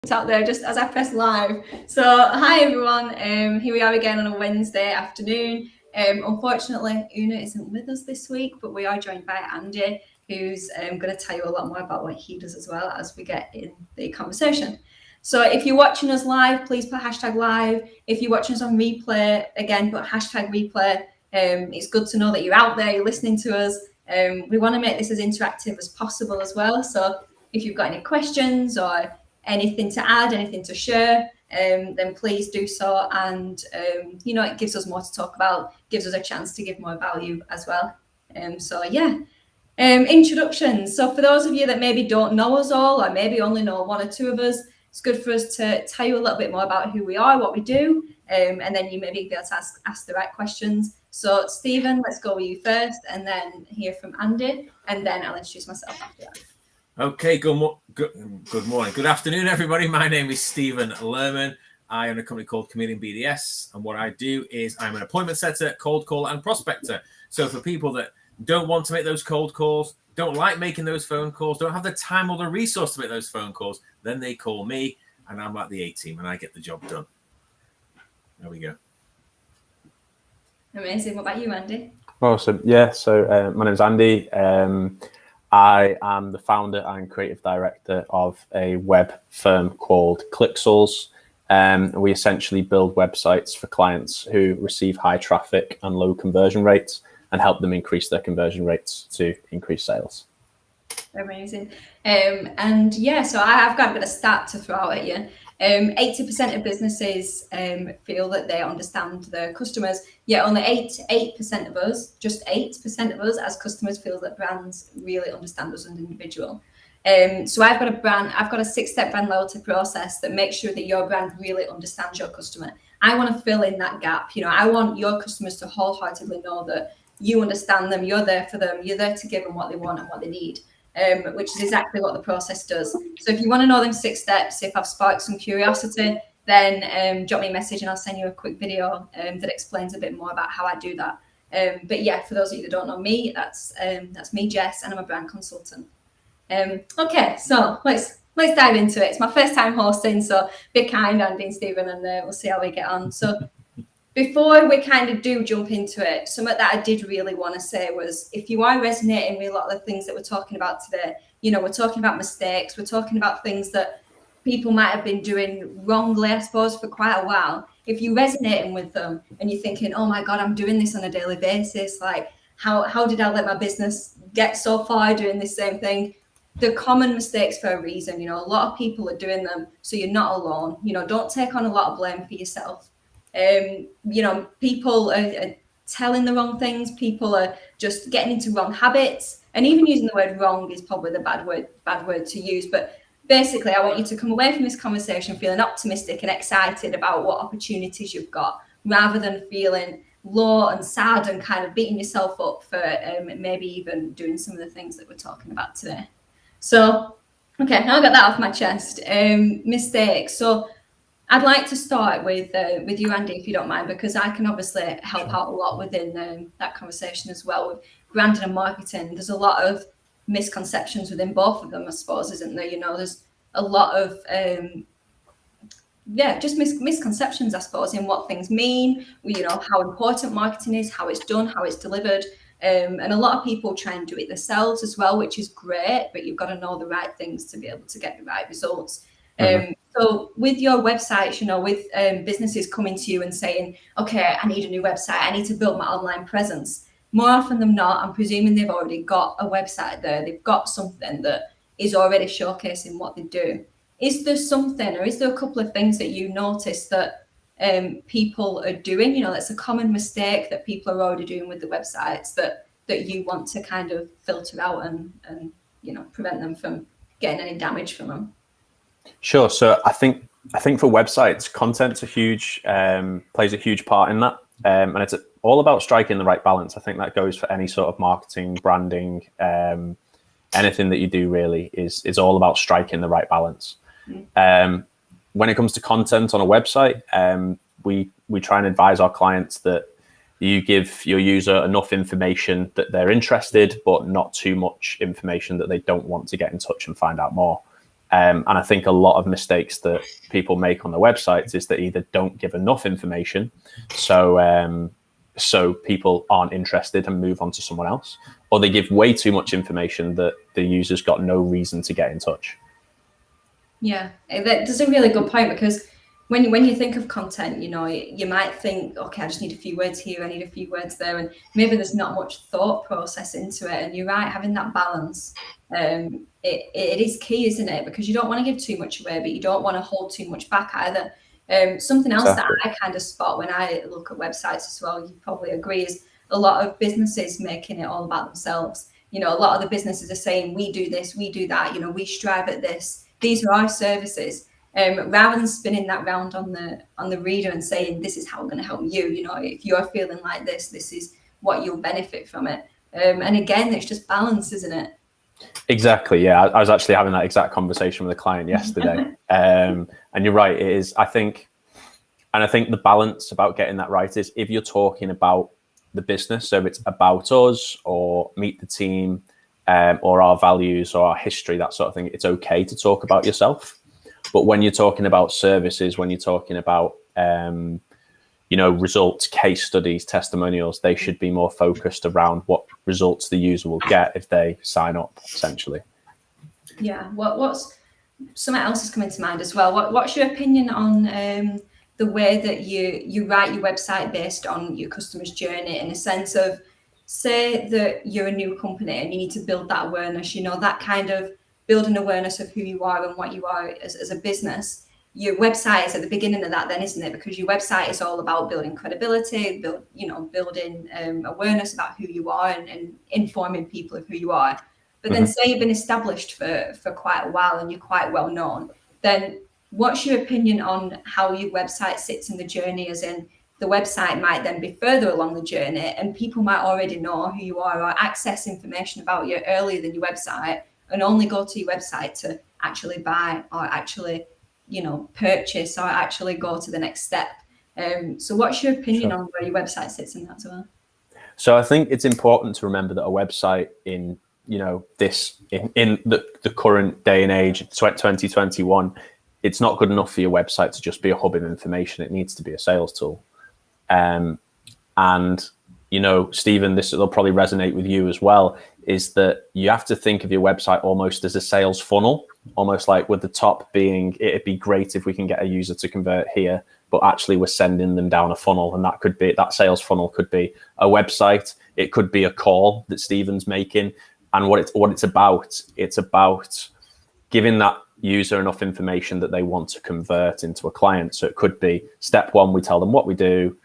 out there just as I press live. So hi everyone, here we are again on a Wednesday afternoon. Unfortunately, Una isn't with us this week, but we are joined by Andy, who's going to tell you a lot more about what he does as well as we get in the conversation. So if you're watching us live, please put hashtag live. If you're watching us on replay, again, put hashtag replay. It's good to know that you're out there, you're listening to us. We want to make this as interactive as possible as well. So if you've got any questions or anything to add, anything to share, then please do so. And, it gives us more to talk about, gives us a chance to give more value as well. Introductions. So for those of you that maybe don't know us all, or maybe only know one or two of us, it's good for us to tell you a little bit more about who we are, what we do, and then you maybe be able to ask the right questions. So Stephen, let's go with you first, and then hear from Andy, and then I'll introduce myself after that. Okay, good morning. Good afternoon, everybody. My name is Stephen Lerman. I own a company called Chameleon BDS, and what I do is I'm an appointment setter, cold caller, and prospector. So for people that don't want to make those cold calls, don't like making those phone calls, don't have the time or the resource to make those phone calls, then they call me, and I'm like the A-team, and I get the job done. There we go. Amazing. What about you, Andy? Awesome. Yeah, so my name's Andy. I am the founder and creative director of a web firm called ClickSouls. We essentially build websites for clients who receive high traffic and low conversion rates and help them increase their conversion rates to increase sales. Amazing. So I've got a bit of stat to throw out at you. 80% of businesses feel that they understand their customers, yet only 8% of us, just 8% of us as customers feel that brands really understand us as an individual. So I've got a 6-step brand loyalty process that makes sure that your brand really understands your customer. I want to fill in that gap. I want your customers to wholeheartedly know that you understand them, you're there for them, you're there to give them what they want and what they need. Which is exactly what the process does. So if you want to know them 6 steps, if I've sparked some curiosity, then drop me a message and I'll send you a quick video that explains a bit more about how I do that. But yeah, for those of you that don't know me, that's me, Jess, and I'm a brand consultant. Okay, so let's dive into it. It's my first time hosting, so be kind, Andy and Stephen, and we'll see how we get on. So before we kind of do jump into it, something that I did really want to say was, if you are resonating with a lot of the things that we're talking about today, we're talking about mistakes, we're talking about things that people might have been doing wrongly, I suppose, for quite a while. If you're resonating with them and you're thinking, oh my God, I'm doing this on a daily basis, like how did I let my business get so far doing this same thing? They're common mistakes for a reason. A lot of people are doing them, so you're not alone. Don't take on a lot of blame for yourself. People are telling the wrong things, people are just getting into wrong habits, and even using the word wrong is probably the bad word to use. But basically, I want you to come away from this conversation feeling optimistic and excited about what opportunities you've got, rather than feeling low and sad and kind of beating yourself up for maybe even doing some of the things that we're talking about today. So, okay, now I got that off my chest. Mistakes. So I'd like to start with you, Andy, if you don't mind, because I can obviously help out a lot within that conversation as well. With branding and marketing, there's a lot of misconceptions within both of them, I suppose, isn't there? There's a lot of just misconceptions, I suppose, in what things mean. How important marketing is, how it's done, how it's delivered. And a lot of people try and do it themselves as well, which is great, but you've got to know the right things to be able to get the right results. So with your websites, with businesses coming to you and saying, okay, I need a new website, I need to build my online presence. More often than not, I'm presuming they've already got a website there. They've got something that is already showcasing what they do. Is there something, or is there a couple of things that you notice that people are doing? That's a common mistake that people are already doing with the websites that you want to kind of filter out and prevent them from getting any damage from them? Sure. So I think for websites, content's plays a huge part in that, and it's all about striking the right balance. I think that goes for any sort of marketing, branding, anything that you do really is all about striking the right balance. When it comes to content on a website, we try and advise our clients that you give your user enough information that they're interested, but not too much information that they don't want to get in touch and find out more. And I think a lot of mistakes that people make on their websites is that either don't give enough information, so people aren't interested and move on to someone else, or they give way too much information that the user's got no reason to get in touch. Yeah, that's a really good point, because when you think of content, you might think, okay, I just need a few words here, I need a few words there, and maybe there's not much thought process into it. And you're right, having that balance, it is key, isn't it? Because you don't want to give too much away, but you don't want to hold too much back either. Something else that I kind of spot when I look at websites as well, you probably agree, is a lot of businesses making it all about themselves. A lot of the businesses are saying, we do this, we do that, we strive at this, these are our services. Rather than spinning that round on the reader and saying, this is how we're going to help you, if you're feeling like this is what you'll benefit from it. And again, it's just balance, isn't it? Exactly. Yeah, I was actually having that exact conversation with a client yesterday. And you're right, it is. I think the balance about getting that right is, if you're talking about the business, so if it's about us or meet the team, or our values or our history, that sort of thing, it's okay to talk about yourself. But when you're talking about services, when you're talking about results, case studies, testimonials, they should be more focused around what results the user will get if they sign up, essentially. Yeah. What's something else is coming to mind as well? What's your opinion on the way that you write your website based on your customer's journey, in a sense of, say that you're a new company and you need to build that awareness, that kind of building awareness of who you are and what you are as a business. Your website is at the beginning of that then, isn't it? Because your website is all about building credibility, building awareness about who you are and informing people of who you are. But then say you've been established for quite a while and you're quite well known, then what's your opinion on how your website sits in the journey, as in, the website might then be further along the journey and people might already know who you are or access information about you earlier than your website, and only go to your website to actually buy or actually, purchase or actually go to the next step. So what's your opinion on where your website sits in that as well? So I think it's important to remember that a website in the current day and age, 2021, it's not good enough for your website to just be a hub of information. It needs to be a sales tool. And Stephen, this will probably resonate with you as well, is that you have to think of your website almost as a sales funnel, almost like with the top being, it'd be great if we can get a user to convert here, but actually we're sending them down a funnel. And that sales funnel could be a website. It could be a call that Stephen's making. And what it's about giving that user enough information that they want to convert into a client. So it could be step one, we tell them what we do,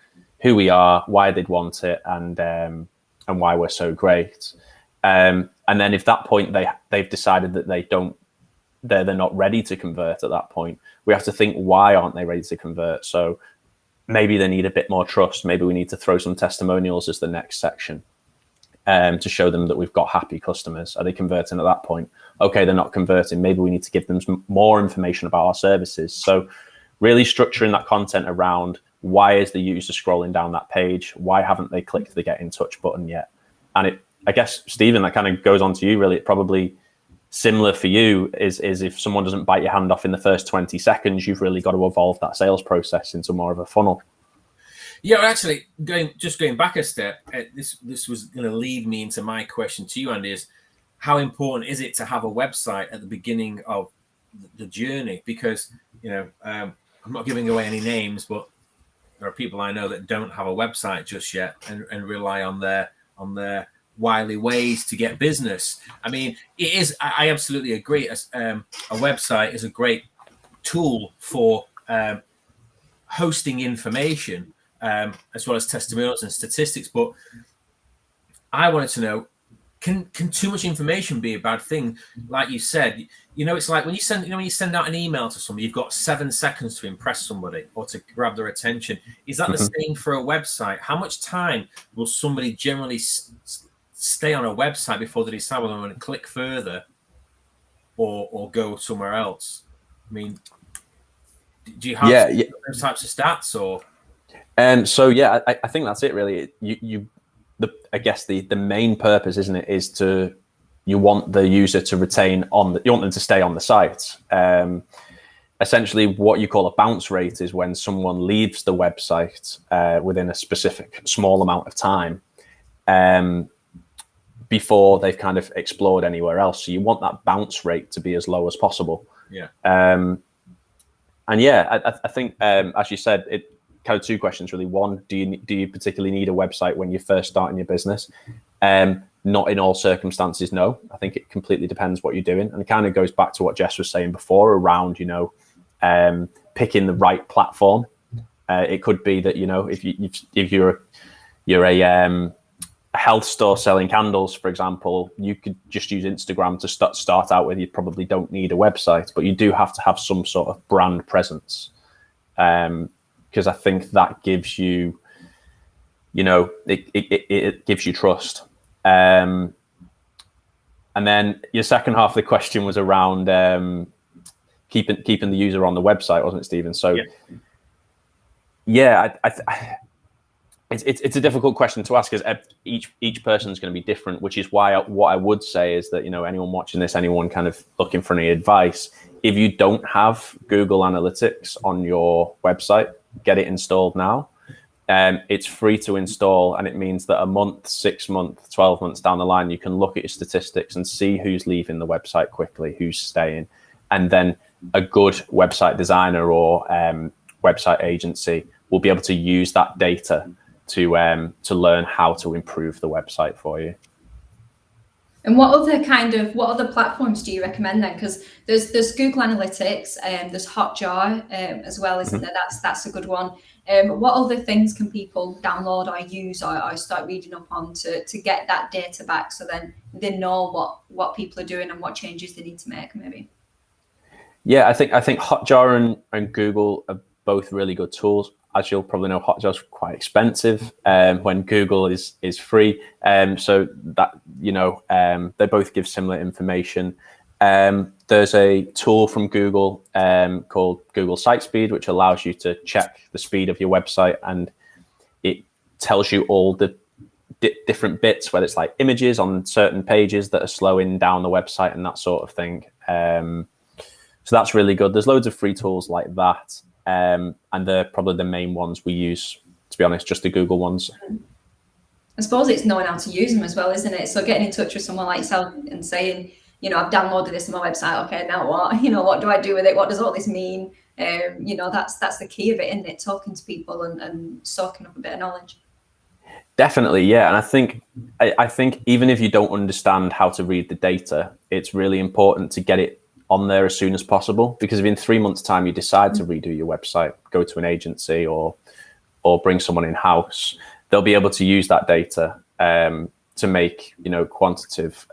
who we are, why they'd want it, and why we're so great. And then if that point they've decided that they're not ready to convert at that point, we have to think, why aren't they ready to convert? So maybe they need a bit more trust. Maybe we need to throw some testimonials as the next section, to show them that we've got happy customers. Are they converting at that point? Okay, they're not converting. Maybe we need to give them some more information about our services. So really structuring that content around, why is the user scrolling down that page? Why haven't they clicked the get in touch button yet? And I guess, Stephen, that kind of goes on to you, really. It probably similar for you is if someone doesn't bite your hand off in the first 20 seconds, you've really got to evolve that sales process into more of a funnel. Yeah, well, actually, going back a step, this was going to lead me into my question to you, Andy, is how important is it to have a website at the beginning of the journey? Because, I'm not giving away any names, but there are people I know that don't have a website just yet and rely on their wily ways to get business. I mean, it is. I absolutely agree. A website is a great tool for hosting information, as well as testimonials and statistics. But I wanted to know, can too much information be a bad thing? Like you said, it's like when you send out an email to somebody, you've got 7 seconds to impress somebody or to grab their attention. Is that the same for a website? How much time will somebody generally stay on a website before they decide whether they want to click further or go somewhere else? I mean, do you have those types of stats or? So yeah, I think that's it really. I guess the main purpose, isn't it, is to you want the user to retain you want them to stay on the site. Essentially, what you call a bounce rate is when someone leaves the website within a specific small amount of time before they've kind of explored anywhere else. So you want that bounce rate to be as low as possible. Yeah. And yeah, I think, as you said, it kind of two questions really. One, do you particularly need a website when you're first starting your business? Not in all circumstances, no. I think it completely depends what you're doing, and it kind of goes back to what Jess was saying before around, picking the right platform. It could be that if you're a health store selling candles, for example, you could just use Instagram to start out with. You probably don't need a website, but you do have to have some sort of brand presence, because I think that gives you, it gives you trust. And then your second half of the question was around keeping the user on the website, wasn't it, Stephen? So it's a difficult question to ask, because each person is going to be different, which is why what I would say is that, anyone watching this, anyone kind of looking for any advice, if you don't have Google Analytics on your website, get it installed now. It's free to install, and it means that a month, 6 months, 12 months down the line, you can look at your statistics and see who's leaving the website quickly, who's staying. And then a good website designer or website agency will be able to use that data to learn how to improve the website for you. And what other platforms do you recommend then? Because there's Google Analytics, there's Hotjar as well, isn't there? That's a good one. What other things can people download or use or start reading up on to get that data back, so then they know what people are doing and what changes they need to make, maybe? Yeah, I think Hotjar and Google are both really good tools. As you'll probably know, Hotjar's quite expensive when Google is free. So that, they both give similar information. There's a tool from Google called Google Site Speed, which allows you to check the speed of your website, and it tells you all the different bits, whether it's like images on certain pages that are slowing down the website and that sort of thing. So that's really good. There's loads of free tools like that. And they're probably the main ones we use, to be honest, just the Google ones. I suppose it's knowing how to use them as well, isn't it? So getting in touch with someone like yourself and saying, I've downloaded this on my website. Okay, now what? What do I do with it? What does all this mean? That's the key of it, isn't it? Talking to people and soaking up a bit of knowledge. Definitely, yeah. And I think even if you don't understand how to read the data, it's really important to get it on there as soon as possible, because if in 3 months' time you decide to redo your website, go to an agency or bring someone in-house, they'll be able to use that data to make quantitative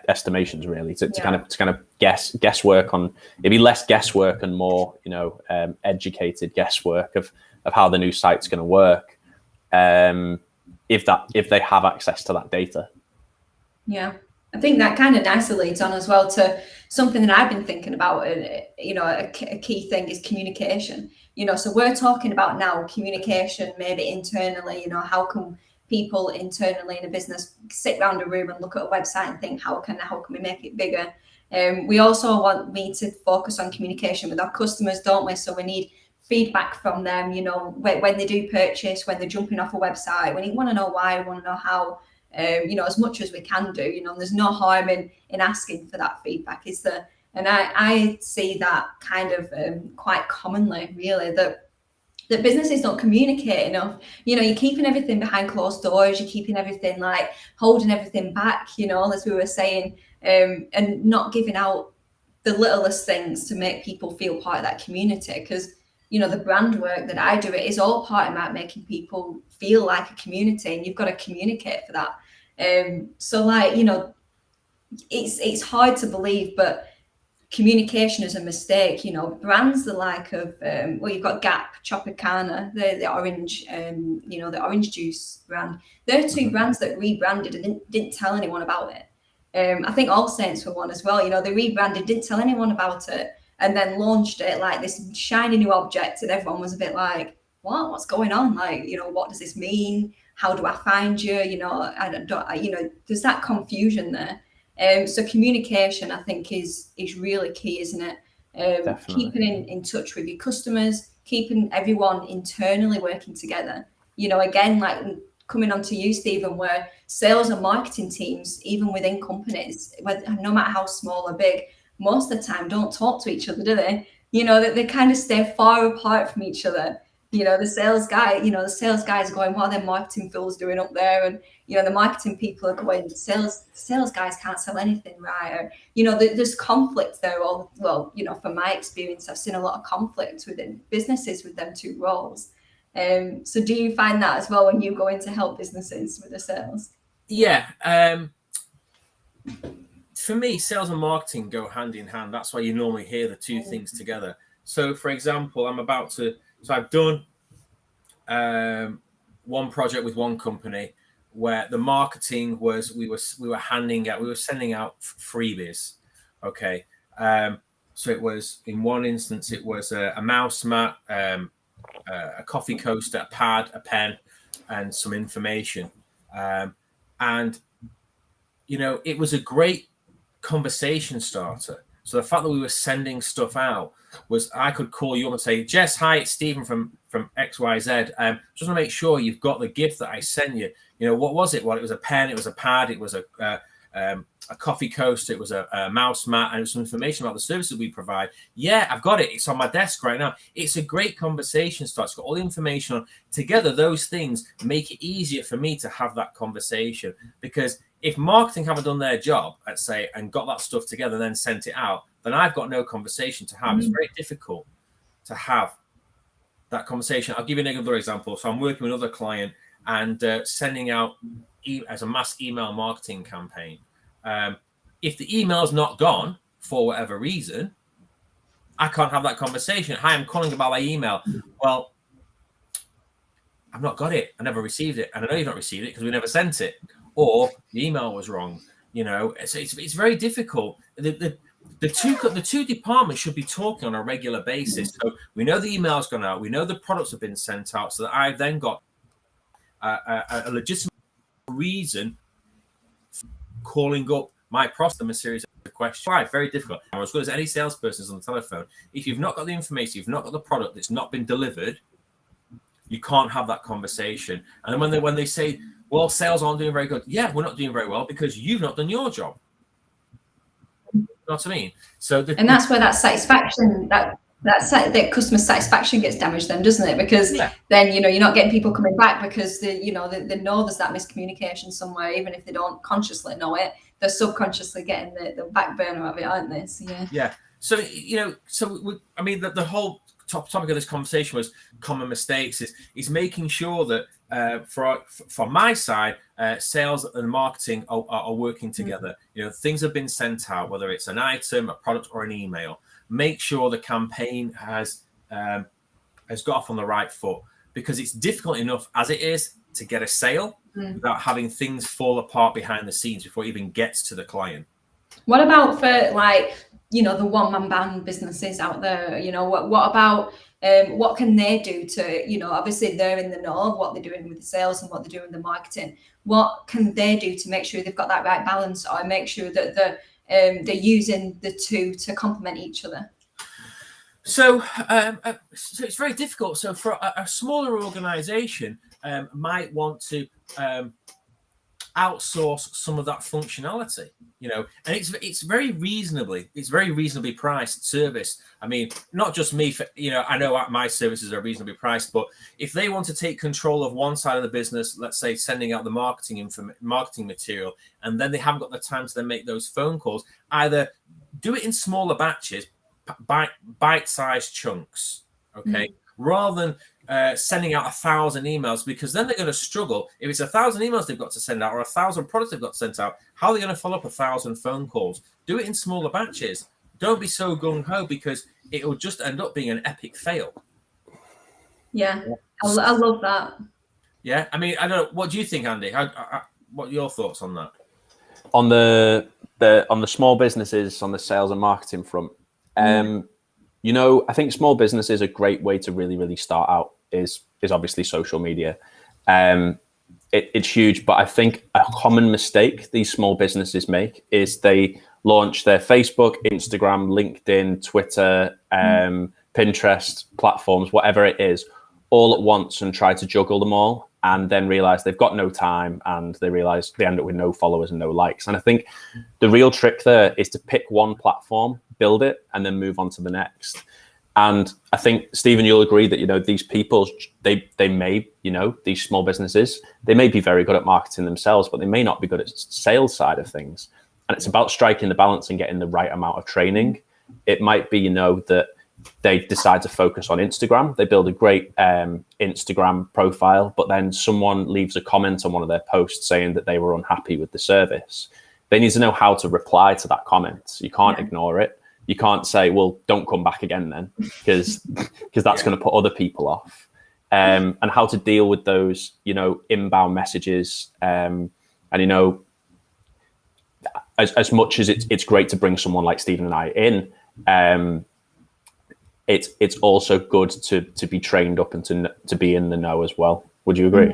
estimations, really, to kind of guesswork on. It'd be less guesswork and more educated guesswork of how the new site's going to work, if they have access to that data. Yeah. I think that kind of nicely leads on as well to something that I've been thinking about. A key thing is communication. So we're talking about now communication, maybe internally. How can people internally in a business sit around a room and look at a website and think, how can we make it bigger? We also want to focus on communication with our customers, don't we? So we need feedback from them. When they do purchase, when they're jumping off a website, we want to know why, we want to know how. As much as we can do, there's no harm in asking for that feedback, is there? And I see that kind of quite commonly, really, that businesses don't communicate enough. You're keeping everything behind closed doors, you're keeping everything, like holding everything back, as we were saying, and not giving out the littlest things to make people feel part of that community. Because the brand work that I do, it is all part about making people feel like a community, and you've got to communicate for that. So it's hard to believe, but communication is a mistake. Brands the like of you've got Gap, Tropicana, the orange, the orange juice brand. They're two brands that rebranded and didn't tell anyone about it. I think All Saints were one as well. They rebranded, didn't tell anyone about it, and then launched it like this shiny new object, and everyone was a bit like, what's going on? Like, what does this mean? How do I find you? There's that confusion there. So communication, I think, is really key, isn't it? Definitely. Keeping in touch with your customers, keeping everyone internally working together. Again, like coming on to you, Stephen, where sales and marketing teams, even within companies, no matter how small or big, most of the time don't talk to each other, do they? They kind of stay far apart from each other. The sales guys are going, what are them marketing fools doing up there? And, the marketing people are going, sales guys can't sell anything, right? Or, there's conflict there. Well, from my experience, I've seen a lot of conflict within businesses with them two roles. So do you find that as well when you go in to help businesses with the sales? Yeah. For me, sales and marketing go hand in hand. That's why you normally hear the two things together. So, for example, I've done one project with one company where the marketing was we were sending out freebies. Okay. So it was, in one instance, it was a mouse mat, a coffee coaster, a pad, a pen, and some information. And it was a great conversation starter. So the fact that we were sending stuff out was, I could call you up and say, Jess, hi, it's Stephen from XYZ. Just want to make sure you've got the gift that I sent you. What was it? Well, it was a pen, it was a pad, it was a coffee coaster, it was a mouse mat, and it was some information about the services we provide. Yeah, I've got it. It's on my desk right now. It's a great conversation start. It's got all the information on. Together, those things make it easier for me to have that conversation, because if marketing haven't done their job, let's say, and got that stuff together and then sent it out, then I've got no conversation to have. It's very difficult to have that conversation. I'll give you another example. So I'm working with another client and sending out as a mass email marketing campaign. If the email's not gone for whatever reason, I can't have that conversation. Hi, I'm calling about my email. Well, I've not got it. I never received it. And I know you've not received it because we never sent it. Or the email was wrong. So it's very difficult. The two departments should be talking on a regular basis. So we know the email's gone out. We know the products have been sent out. So that I've then got a legitimate reason calling up my prospect a series of questions. Right, very difficult. As good as any salesperson is on the telephone, if you've not got the information, you've not got the product that's not been delivered, you can't have that conversation. And then when they say, well, sales aren't doing very good. Yeah, we're not doing very well because you've not done your job. You know what I mean? And that's where that satisfaction, that customer satisfaction gets damaged then, doesn't it? Because then, you're not getting people coming back because they know there's that miscommunication somewhere, even if they don't consciously know it, they're subconsciously getting the back burner of it, aren't they? So, yeah. So, the whole topic of this conversation was common mistakes. Is making sure that for my side, sales and marketing are working together. Things have been sent out, whether it's an item, a product, or an email. Make sure the campaign has got off on the right foot, because it's difficult enough as it is to get a sale without having things fall apart behind the scenes before it even gets to the client. What about for the one-man band businesses out there? What about what can they do to, obviously they're in the know of what they're doing with the sales and what they're doing with the marketing. What can they do to make sure they've got that right balance, or make sure that they're using the two to complement each other? So it's very difficult. So for a smaller organization might want to outsource some of that functionality, and it's very reasonably priced service. I mean, not just me, I know my services are reasonably priced, but if they want to take control of one side of the business, let's say sending out the marketing material, and then they haven't got the time to then make those phone calls, either do it in smaller batches, bite-sized chunks, okay, rather than sending out 1,000 emails, because then they're going to struggle. If it's 1,000 emails they've got to send out, or 1,000 products they've got to send out, how are they going to follow up 1,000 phone calls? Do it in smaller batches. Don't be so gung-ho, because it'll just end up being an epic fail. Yeah, I love that. Yeah, I mean, I don't know. What do you think, Andy? What are your thoughts on that? On the small businesses, on the sales and marketing front, I think small business is a great way to really, really start out. is obviously social media. It's huge, but I think a common mistake these small businesses make is they launch their Facebook, Instagram, LinkedIn, Twitter, Pinterest platforms, whatever it is, all at once and try to juggle them all, and then realize they've got no time, and they realize they end up with no followers and no likes. And I think the real trick there is to pick one platform, build it, and then move on to the next. And I think, Stephen, you'll agree that, these people, they may, these small businesses, they may be very good at marketing themselves, but they may not be good at sales side of things. And it's about striking the balance and getting the right amount of training. It might be, that they decide to focus on Instagram. They build a great Instagram profile, but then someone leaves a comment on one of their posts saying that they were unhappy with the service. They need to know how to reply to that comment. You can't ignore it. You can't say, well, don't come back again then, because that's going to put other people off. And how to deal with those, inbound messages. And, as much as it's great to bring someone like Stephen and I in, it's also good to be trained up and to be in the know as well. Would you agree?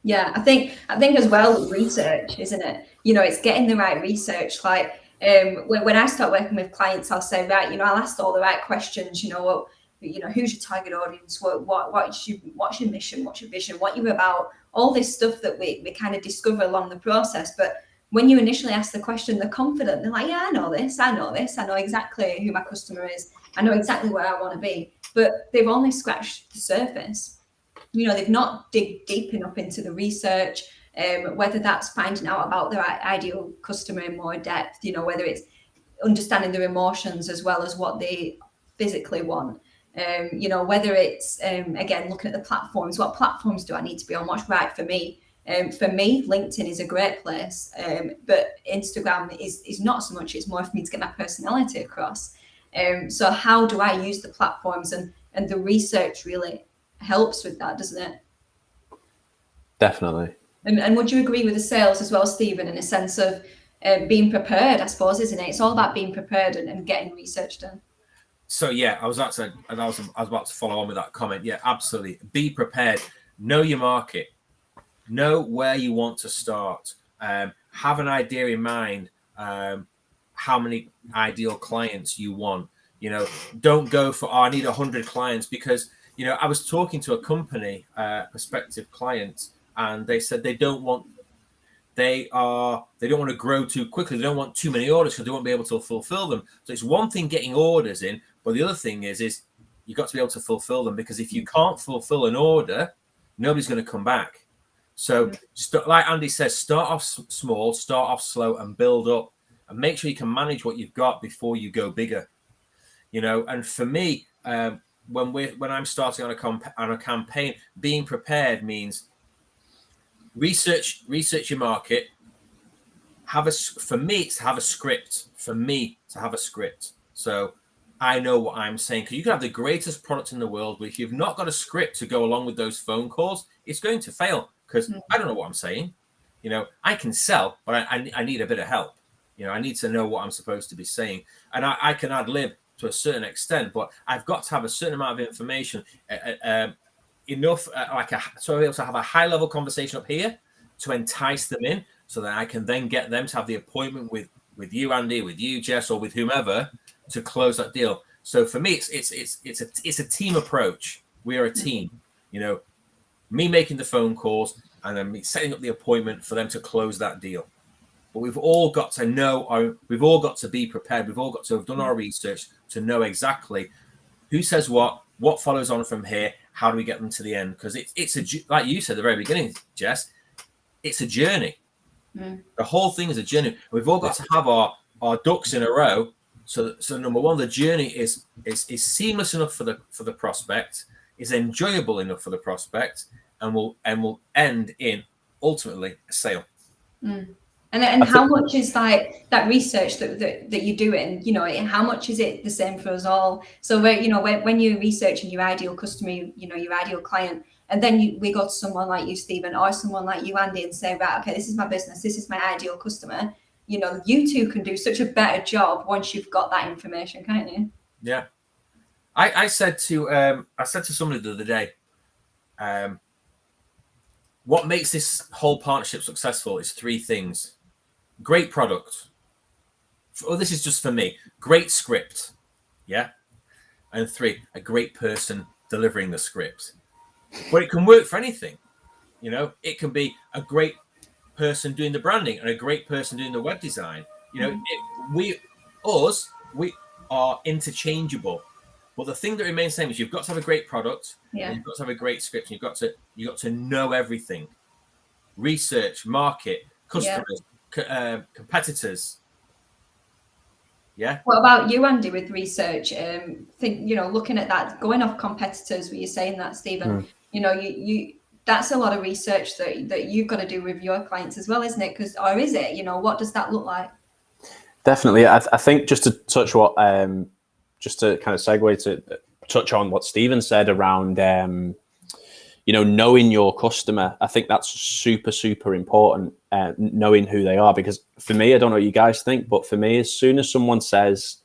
Yeah, I think as well, research, isn't it? It's getting the right research. Like, when I start working with clients, I'll say, right, I'll ask all the right questions. Who's your target audience? What's your mission? What's your vision? What you're about? All this stuff that we kind of discover along the process. But when you initially ask the question, they're confident. They're like, yeah, I know this. I know exactly who my customer is. I know exactly where I want to be. But they've only scratched the surface. They've not dig deep enough into the research. Whether that's finding out about their ideal customer in more depth, whether it's understanding their emotions as well as what they physically want, whether it's, again, looking at the platforms, what platforms do I need to be on, what's right for me? For me, LinkedIn is a great place, but Instagram is not so much. It's more for me to get my personality across. So how do I use the platforms, and the research really helps with that, doesn't it? Definitely. And would you agree with the sales as well, Stephen, in a sense of being prepared, I suppose, isn't it? It's all about being prepared and getting research done. So yeah, I was about to follow on with that comment. Yeah, absolutely. Be prepared. Know your market. Know where you want to start. Have an idea in mind how many ideal clients you want. Don't go for, I need 100 clients, because I was talking to a company, prospective client, and they said they don't want to grow too quickly. They don't want too many orders because they won't be able to fulfill them. So it's one thing getting orders in, but the other thing is you've got to be able to fulfill them, because if you can't fulfill an order, nobody's going to come back. So like Andy says, start off small, start off slow, and build up, and make sure you can manage what you've got before you go bigger. And for me, when I'm starting on a campaign, being prepared means research your market. For me to have a script. So I know what I'm saying, because you can have the greatest product in the world, but if you've not got a script to go along with those phone calls, it's going to fail, because I don't know what I'm saying. I can sell, but I need a bit of help. I need to know what I'm supposed to be saying, and I can ad lib to a certain extent, but I've got to have a certain amount of information, enough so I'll be able to have a high level conversation up here to entice them in, so that I can then get them to have the appointment with you, Andy, with you, Jess, or with whomever, to close that deal. So for me, it's a team approach. We are a team. Me making the phone calls, and then me setting up the appointment for them to close that deal. But we've all got to know, we've all got to be prepared. We've all got to have done our research to know exactly who says what follows on from here, how do we get them to the end? Because it's like you said at the very beginning, Jess, it's a journey. The whole thing is a journey. We've all got to have our ducks in a row. So number one, the journey is seamless enough for the prospect, is enjoyable enough for the prospect, and will end in ultimately a sale. And how much is like that research that you're doing? How much is it the same for us all? So when you're researching your ideal customer, your ideal client, and then we go to someone like you, Stephen, or someone like you, Andy, and say, right, okay, this is my business, this is my ideal customer. You two can do such a better job once you've got that information, can't you? Yeah. I said to somebody the other day, What makes this whole partnership successful is 3 things. Great product. Oh, this is just for me. Great script. Yeah. And 3, a great person delivering the script. But it can work for anything. You know, it can be a great person doing the branding and a great person doing the web design. You know, we are interchangeable. But the thing that remains the same is you've got to have a great product, and you've got to have a great script, and you've got to know everything. Research, market, customers, competitors. Yeah. What about you, Andy, with research? Looking at that, going off competitors, were you saying that, Stephen? You know, you that's a lot of research that you've got to do with your clients as well, isn't it? Or is it? You know, what does that look like? Definitely. I think just to touch just to kind of segue to touch on what Stephen said around, knowing your customer. I think that's super, super important, knowing who they are. Because for me, I don't know what you guys think, but for me, as soon as someone says,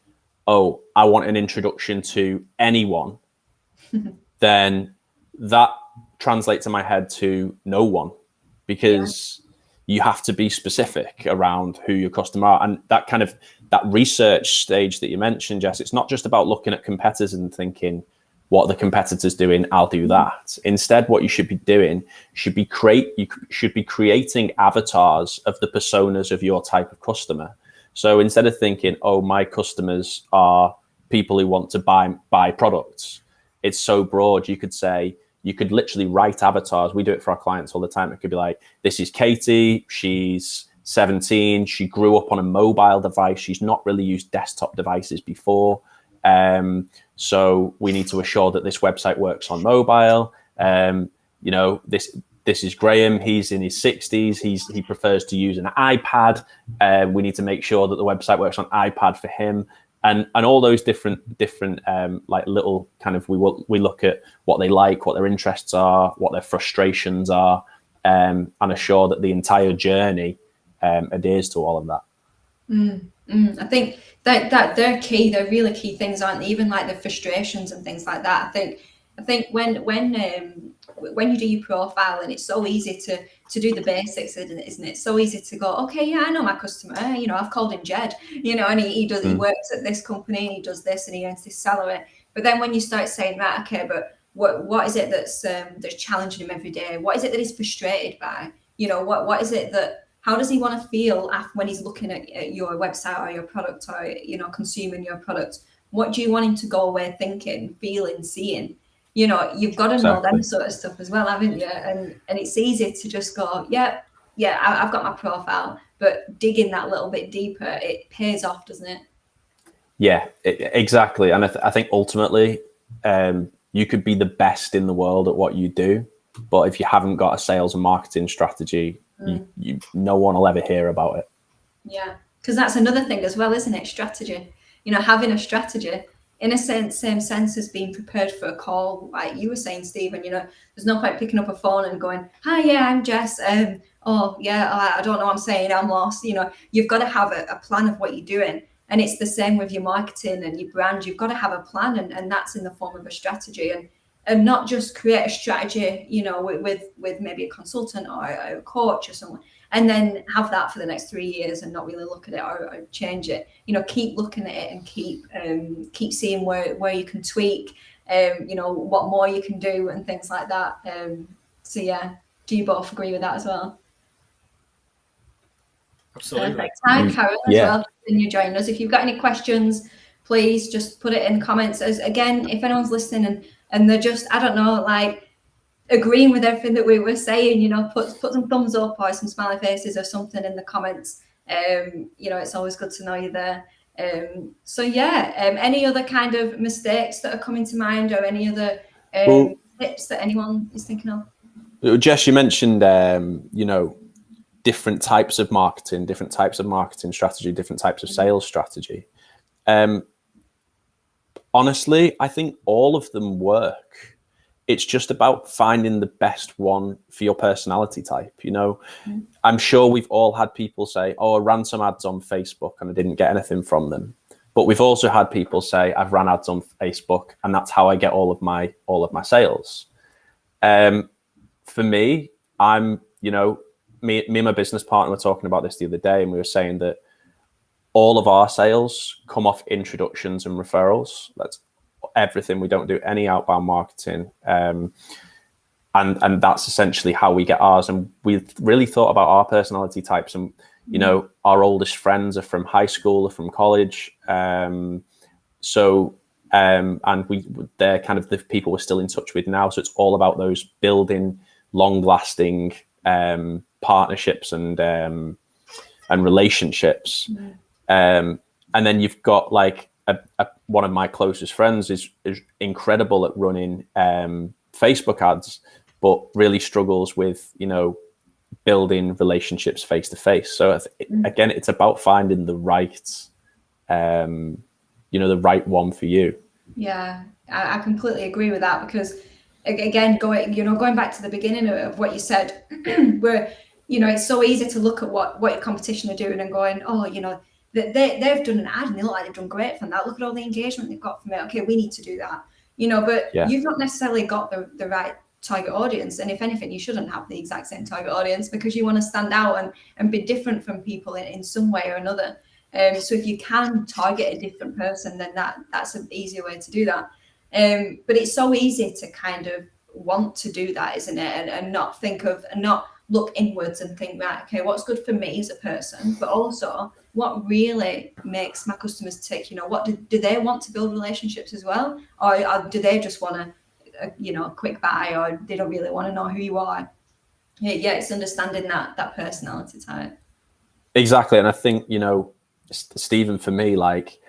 oh, I want an introduction to anyone, then that translates in my head to no one, because you have to be specific around who your customer are. And that research stage that you mentioned, Jess, it's not just about looking at competitors and thinking, what are the competitors doing? I'll do that. Instead, what you should be doing should be creating avatars of the personas of your type of customer. So instead of thinking, oh, my customers are people who want to buy products, it's so broad. You could literally write avatars. We do it for our clients all the time. It could be like, this is Katie. She's 17. She grew up on a mobile device. She's not really used desktop devices before. So we need to assure that this website works on mobile. This is Graham. He's in his 60s. He prefers to use an iPad. We need to make sure that the website works on iPad for him. And all those different like little kind of, we look at what they like, what their interests are, what their frustrations are, and assure that the entire journey adheres to all of that. I think that they're key. They're really key things, aren't they? Even like the frustrations and things like that. I think when you do your profile, and it's so easy to do the basics, isn't it? So easy to go, okay, yeah, I know my customer. You know, I've called him Jed. You know, and he works at this company, and he does this, and he earns this salary. But then when you start saying, right, okay, but what is it that's challenging him every day? What is it that he's frustrated by? You know, what is it that, how does he want to feel when he's looking at your website or your product, or, you know, consuming your product? What do you want him to go away thinking, feeling, seeing? You know, you've got to know them sort of stuff as well, haven't you? And it's easy to just go, yeah, I've got my profile, but digging that little bit deeper, it pays off, doesn't it? Yeah, exactly. And I think ultimately, you could be the best in the world at what you do, but if you haven't got a sales and marketing strategy, no one will ever hear about it. Yeah, because that's another thing as well, isn't it? Strategy. You know, having a strategy, in a sense, same sense as being prepared for a call, like you were saying, Stephen. You know, there's no point picking up a phone and going, "Hi, yeah, I'm Jess. Oh, yeah, I don't know what I'm saying. I'm lost." You know, you've got to have a plan of what you're doing, and it's the same with your marketing and your brand. You've got to have a plan, and that's in the form of a strategy, and not just create a strategy, you know, with maybe a consultant or a coach or someone, and then have that for the next 3 years and not really look at it or change it. You know, keep looking at it and keep seeing where you can tweak, you know, what more you can do and things like that. So yeah, do you both agree with that as well? Absolutely. Perfect. Hi, Karen, as well. And you're joining us. If you've got any questions, please just put it in comments. As again, if anyone's listening and they're just, I don't know, like agreeing with everything that we were saying, you know, put some thumbs up or some smiley faces or something in the comments. You know, it's always good to know you're there. So yeah, any other kind of mistakes that are coming to mind, or any other tips that anyone is thinking of? Jess, you mentioned, you know, different types of marketing strategy, different types of sales strategy. Honestly, I think all of them work. It's just about finding the best one for your personality type. You know, I'm sure we've all had people say, "Oh, I ran some ads on Facebook and I didn't get anything from them." But we've also had people say, "I've ran ads on Facebook and that's how I get all of my sales." For me, I'm, me and my business partner were talking about this the other day, and we were saying that all of our sales come off introductions and referrals. That's everything. We don't do any outbound marketing. And that's essentially how we get ours. And we've really thought about our personality types. And, our oldest friends are from high school or from college. And they're kind of the people we're still in touch with now. So it's all about those building long-lasting partnerships and relationships. And then you've got like one of my closest friends is incredible at running Facebook ads, but really struggles with building relationships face to face. So again, it's about finding the right the right one for you. Yeah, I completely agree with that, because again, going back to the beginning of what you said, where it's so easy to look at what your competition are doing and going, oh, they've done an ad and they look like they've done great from that. Look at all the engagement they've got from it. Okay, we need to do that. But you've not necessarily got the right target audience. And if anything, you shouldn't have the exact same target audience, because you want to stand out and be different from people in some way or another. So if you can target a different person, then that's an easier way to do that. But it's so easy to kind of want to do that, isn't it? And not not look inwards and think, right, okay, what's good for me as a person, but also what really makes my customers tick. What do they want to build relationships as well, or do they just want to a quick buy, or they don't really want to know who you are? It's understanding that personality type. Exactly. And I think Stephen, for me, like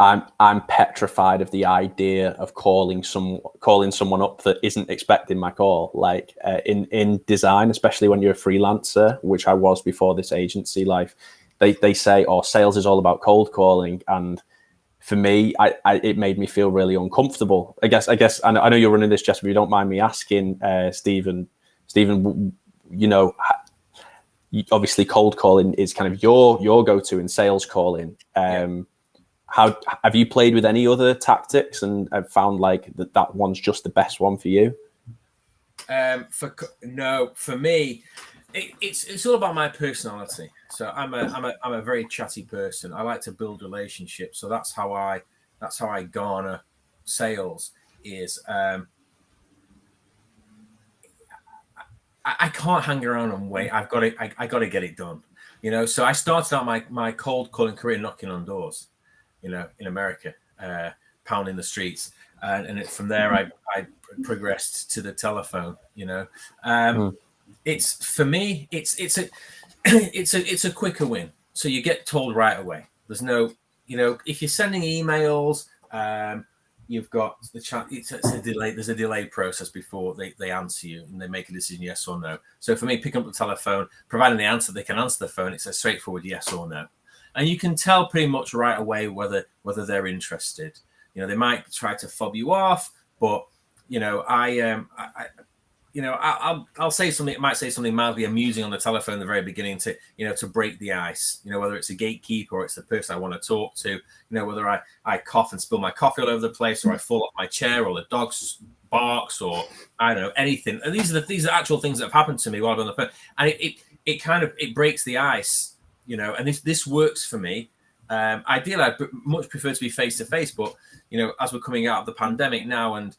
I'm petrified of the idea of calling someone up that isn't expecting my call. Like in design, especially when you're a freelancer, which I was before this agency life, they say, sales is all about cold calling. And for me, it made me feel really uncomfortable. I guess, and I know you're running this, Jess, but you don't mind me asking, Stephen, obviously cold calling is kind of your go-to in sales calling. How have you played with any other tactics and have found like that one's just the best one for you? For me, it's all about my personality. So I'm a very chatty person. I like to build relationships. So that's how I garner sales. Is I can't hang around and wait. I got to get it done. So I started out my cold calling career knocking on doors, in America, pounding the streets, and from there I progressed to the telephone. It's for me, it's a quicker win. So you get told right away. There's no, if you're sending emails, you've got the chat. It's a delay. There's a delay process before they answer you and they make a decision, yes or no. So for me, picking up the telephone, providing they can answer the phone, it's a straightforward yes or no. And you can tell pretty much right away whether they're interested. They might try to fob you off, but I'll say something. It might say something mildly amusing on the telephone at the very beginning to break the ice. Whether it's a gatekeeper or it's the person I want to talk to. Whether I cough and spill my coffee all over the place, or I fall off my chair, or the dog barks, or I don't know, anything. And these are actual things that have happened to me while I'm on the phone, and it breaks the ice. And this works for me. Ideally, I'd much prefer to be face to face, but as we're coming out of the pandemic now and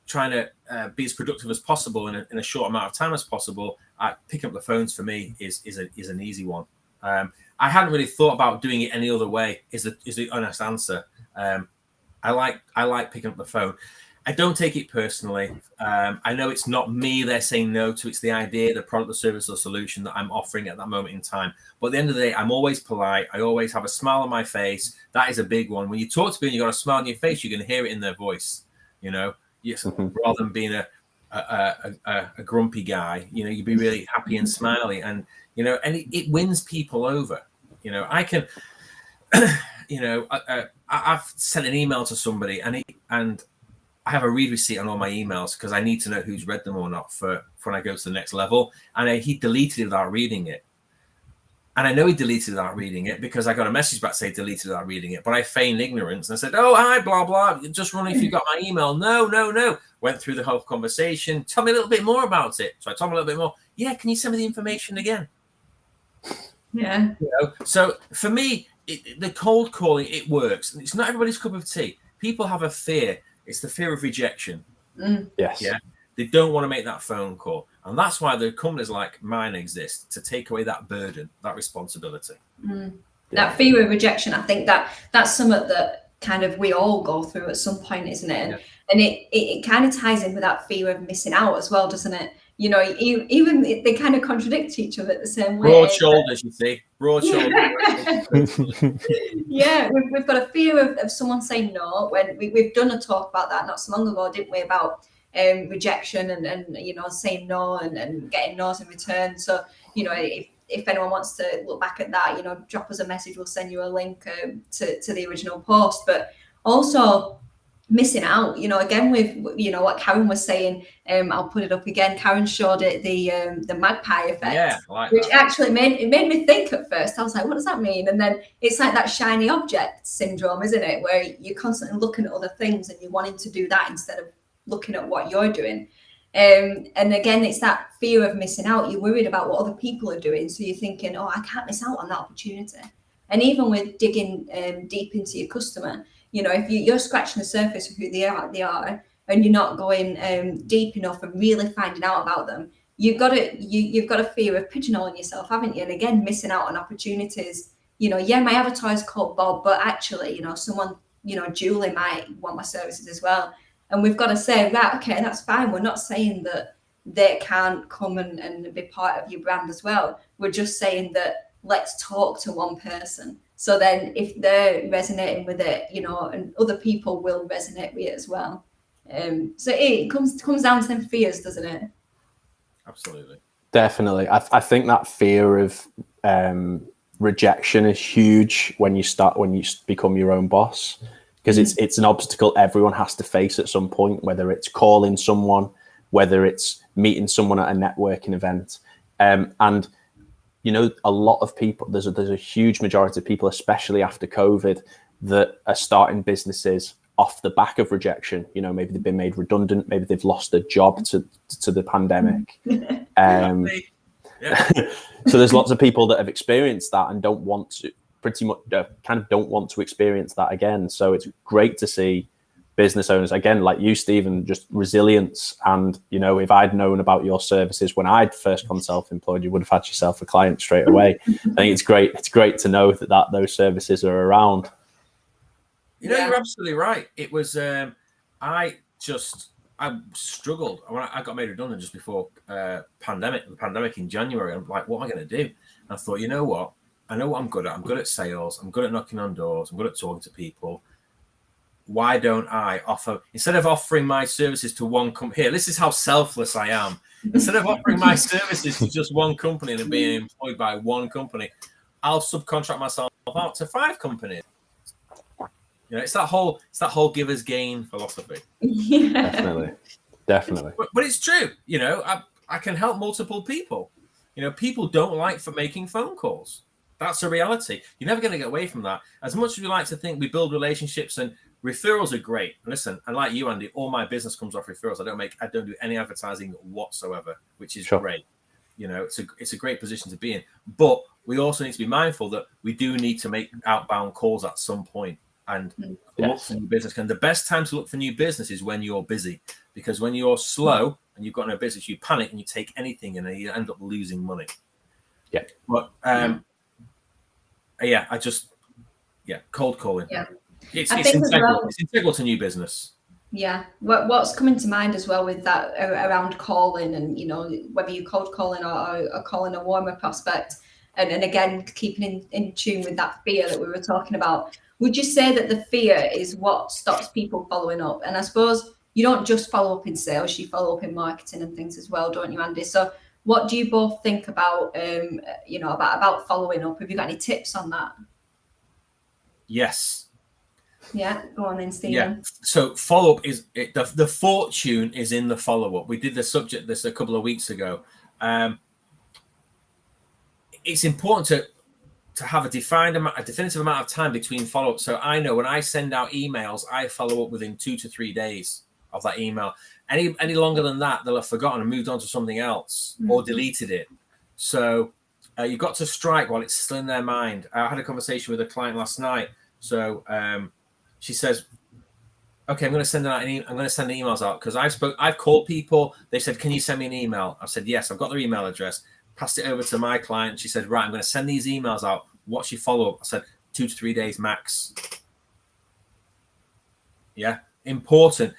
trying to be as productive as possible in a short amount of time as possible, picking up the phones for me is an easy one. I hadn't really thought about doing it any other way. Is the honest answer. I like picking up the phone. I don't take it personally. I know it's not me they're saying no to. It's the idea, the product, the service, or solution that I'm offering at that moment in time. But at the end of the day, I'm always polite. I always have a smile on my face. That is a big one. When you talk to people and you've got a smile on your face, you can hear it in their voice. Yes, rather than being a grumpy guy, you'd be really happy and smiley, and and it wins people over. I can, I've sent an email to somebody, and I have a read receipt on all my emails because I need to know who's read them or not for when I go to the next level. And he deleted it without reading it. And I know he deleted without reading it because I got a message back saying deleted without reading it. But I feigned ignorance and I said, "Oh, hi, blah, blah. Just wondering if you got my email." No. Went through the whole conversation. Tell me a little bit more about it. So I told him a little bit more. Yeah, can you send me the information again? Yeah. So for me, the cold calling, it works. It's not everybody's cup of tea. People have a fear. It's the fear of rejection. Yes. Yeah. They don't want to make that phone call. And that's why the companies like mine exist, to take away that burden, that responsibility. That fear of rejection, I think that's something that kind of we all go through at some point, isn't it? Yeah. And it kind of ties in with that fear of missing out as well, doesn't it? Even they kind of contradict each other the same way. Broad shoulders, you see. Broad shoulders. Yeah, we've got a fear of someone saying no. When we've done a talk about that not so long ago, didn't we, about rejection and saying no and getting no's in return. So if anyone wants to look back at that, drop us a message. We'll send you a link to the original post. But also missing out, again with what Karen was saying. I'll put it up again. Karen showed it the Magpie Effect, Yeah, I like which that. actually made me think at first. I was like, what does that mean? And then it's like that shiny object syndrome, isn't it, where you're constantly looking at other things and you're wanting to do that instead of looking at what you're doing. And again, it's that fear of missing out. You're worried about what other people are doing, so you're thinking, oh, I can't miss out on that opportunity. And even with digging deep into your customer, if you're scratching the surface of who they are, and you're not going deep enough and really finding out about them, you've got a fear of pigeonholing yourself, haven't you? And again, missing out on opportunities. My avatar's called Bob, but actually, someone, Julie might want my services as well. And we've got to say, right, okay, that's fine. We're not saying that they can't come and be part of your brand as well. We're just saying that let's talk to one person. So then if they're resonating with it, and other people will resonate with it as well. So it comes down to them fears, doesn't it? Absolutely. Definitely. I think that fear of rejection is huge when you become your own boss, because it's an obstacle everyone has to face at some point, whether it's calling someone, whether it's meeting someone at a networking event. And a lot of people, there's a huge majority of people, especially after COVID, that are starting businesses off the back of rejection. Maybe they've been made redundant, maybe they've lost their job to the pandemic. So there's lots of people that have experienced that and don't want to experience that again. So it's great to see business owners, again, like you, Stephen, just resilience. And, if I'd known about your services when I'd first gone self-employed, you would have had yourself a client straight away. I think it's great. It's great to know that those services are around. You're absolutely right. It was, I struggled when I got made redundant just before the pandemic in January. I'm like, what am I going to do? And I thought, you know what? I know what I'm good at. I'm good at sales. I'm good at knocking on doors. I'm good at talking to people. Why don't I offer, instead of offering my services to one company, here, this is how selfless I am. Instead of offering my services to just one company and being employed by one company, I'll subcontract myself out to 5 companies. It's that whole givers gain philosophy. Yeah. Definitely. But it's true. I can help multiple people. People don't like for making phone calls. That's a reality. You're never going to get away from that. As much as we like to think we build relationships, and referrals are great. Listen, and like you, Andy, all my business comes off referrals. I don't do any advertising whatsoever, which is great. It's a great position to be in. But we also need to be mindful that we do need to make outbound calls at some point and look for new business. And the best time to look for new business is when you're busy, because when you're slow and you've got no business, you panic and you take anything and you end up losing money. Yeah. But cold calling. Yeah. It's integral to new business. Yeah. What's coming to mind as well with that around calling, and whether you're cold calling or calling a warmer prospect, and again keeping in tune with that fear that we were talking about. Would you say that the fear is what stops people following up? And I suppose you don't just follow up in sales, you follow up in marketing and things as well, don't you, Andy? So what do you both think about about following up? Have you got any tips on that? Yes. Yeah, go on then, Stephen. Yeah. So follow-up is the fortune is in the follow-up. We did the subject this a couple of weeks ago. It's important to to have a definitive amount of time between follow-ups. So I know when I send out emails, I follow up within 2 to 3 days of that email. Any longer than that, they'll have forgotten and moved on to something else or deleted it. So you've got to strike while it's still in their mind. I had a conversation with a client last night. So she says, "Okay, I'm going to send emails out because I've called people. They said, 'Can you send me an email?' I said, 'Yes, I've got their email address.' Passed it over to my client. She said, 'Right, I'm going to send these emails out. What's your follow-up?' I said, 2 to 3 days max." Yeah, important.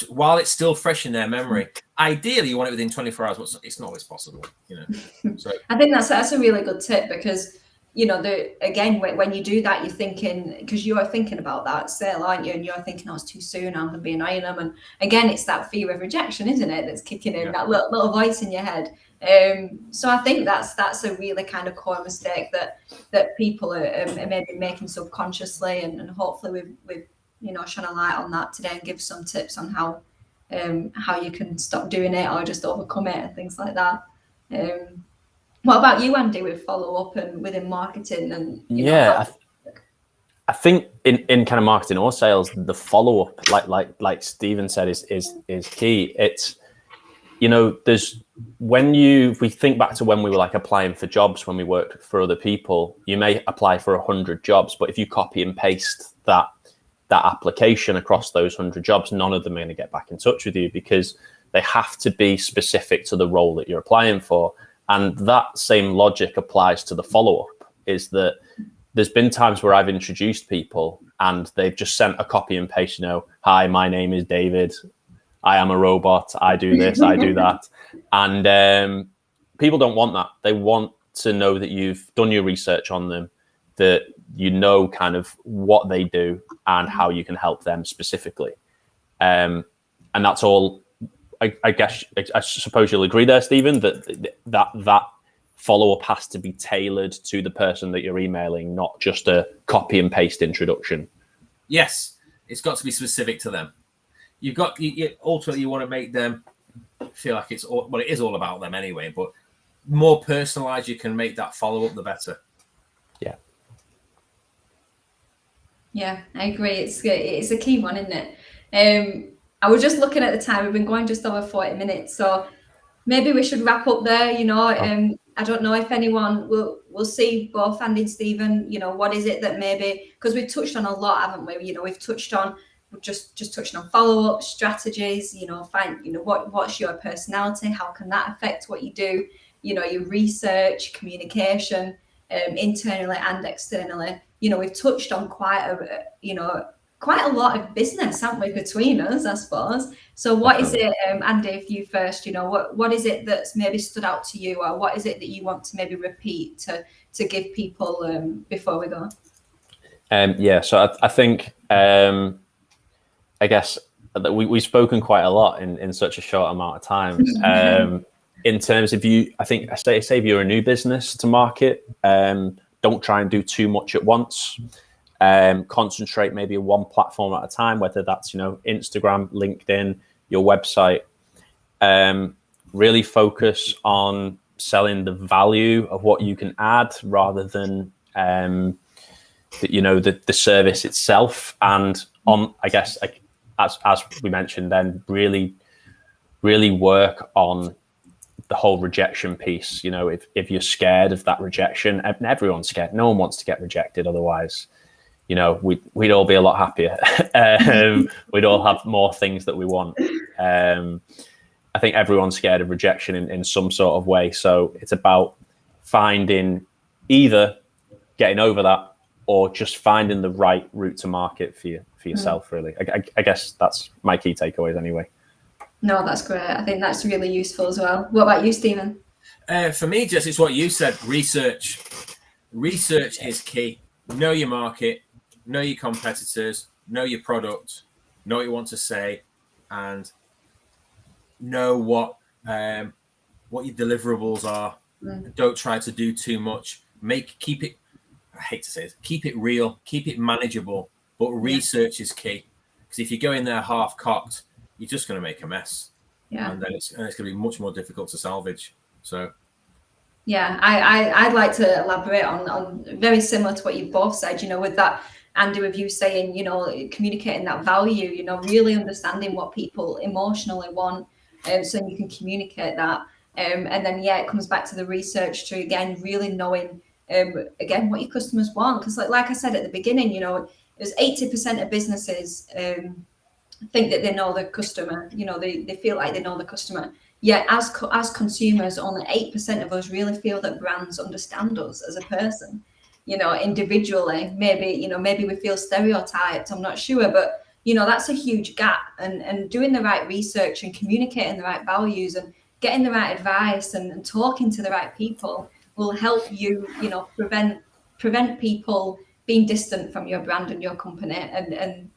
While it's still fresh in their memory. Ideally, you want it within 24 hours, but it's not always possible, So I think that's a really good tip because, again, when you do that, you're thinking, because you are thinking about that sale, aren't you? And you're thinking, oh, it's too soon, I'm going to be annoying them. And again, it's that fear of rejection, isn't it? That's kicking in, that little voice in your head. So I think that's a really kind of core mistake that people are maybe making subconsciously, and hopefully we've shine a light on that today and give some tips on how you can stop doing it or just overcome it and things like that. What about you, Andy, with follow up and within marketing and I think in kind of marketing or sales, the follow up, like Stephen said, is key. It's if we think back to when we were like applying for jobs when we worked for other people, you may apply for 100 jobs, but if you copy and paste that application across those 100 jobs, none of them are going to get back in touch with you because they have to be specific to the role that you're applying for. And that same logic applies to the follow-up, is that there's been times where I've introduced people and they've just sent a copy and paste, "Hi, my name is David. I am a robot. I do this, I do that." And people don't want that. They want to know that you've done your research on them, that kind of what they do and how you can help them specifically. And that's all. I suppose you'll agree there, Stephen, that follow-up has to be tailored to the person that you're emailing, not just a copy and paste introduction. Yes, it's got to be specific to them. Ultimately, you want to make them feel like it is all about them anyway, but more personalized you can make that follow-up, the better. Yeah, I agree. It's a key one, isn't it? I was just looking at the time. We've been going just over 40 minutes, so maybe we should wrap up there. I don't know if anyone will see both Andy and Stephen. What is it that maybe, because we've touched on a lot, haven't we? We've touched on just touching on follow-up strategies. What's your personality? How can that affect what you do? Your research, communication, internally and externally. We've touched on quite a lot of business, haven't we, between us, I suppose. So what is it, Andy, if you first, what is it that's maybe stood out to you, or what is it that you want to maybe repeat to give people before we go? So I think, I guess that we've spoken quite a lot in such a short amount of time. In terms of I think I say if you're a new business to market, don't try and do too much at once. Concentrate maybe on one platform at a time, whether that's Instagram, LinkedIn, your website. Really focus on selling the value of what you can add rather than the service itself. And I guess as we mentioned, then really work on the whole rejection piece. If you're scared of that rejection, and everyone's scared, no one wants to get rejected, otherwise we'd all be a lot happier. We'd all have more things that we want. I think everyone's scared of rejection in some sort of way, so it's about finding either getting over that or just finding the right route to market for yourself. Really, I guess that's my key takeaways anyway. No, that's great. I think that's really useful as well. What about you, Stephen? For me, Jess, it's what you said. Research is key. Know your market, know your competitors, know your product, know what you want to say, and know what your deliverables are. Don't try to do too much. Keep it. I hate to say it. Keep it real. Keep it manageable. But research is key, because if you go in there half cocked, you're just going to make a mess. And then it's going to be much more difficult to salvage. So Yeah, I'd like to elaborate on very similar to what you both said, with that, Andy, with you saying, communicating that value, really understanding what people emotionally want, so you can communicate that. And then, yeah, it comes back to the research to, again, really knowing, again, what your customers want. Because like I said at the beginning, it was 80% of businesses think that they know the customer, they feel like they know the customer. Yet as consumers, only 8% of us really feel that brands understand us as a person, individually. Maybe we feel stereotyped, I'm not sure, but that's a huge gap. And doing the right research and communicating the right values and getting the right advice and talking to the right people will help you, prevent people being distant from your brand and your company. And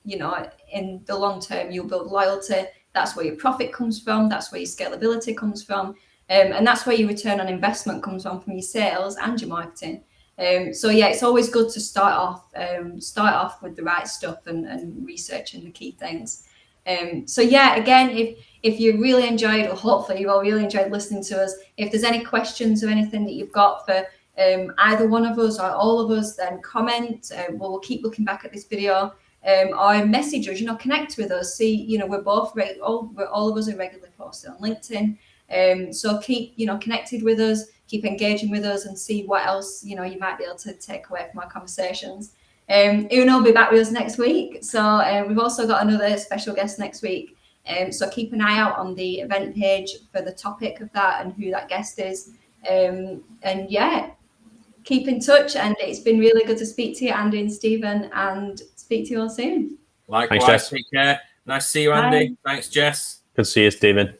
in the long term, you'll build loyalty. That's where your profit comes from. That's where your scalability comes from. And that's where your return on investment comes from your sales and your marketing. So yeah, it's always good to start off with the right stuff and researching the key things. So yeah, again, if you really enjoyed, or hopefully you all really enjoyed listening to us, if there's any questions or anything that you've got for either one of us or all of us, then comment. We'll keep looking back at this video, or message us, connect with us. See, we're both all of us are regularly posted on LinkedIn. So keep, connected with us, keep engaging with us, and see what else, you might be able to take away from our conversations. Una will be back with us next week. So we've also got another special guest next week. So keep an eye out on the event page for the topic of that and who that guest is. And yeah, keep in touch. And it's been really good to speak to you, Andy and Stephen, and speak to you all soon. Likewise, Thanks, Jess. take care. Nice to see you, Andy. Bye. Thanks, Jess. Good to see you, Stephen.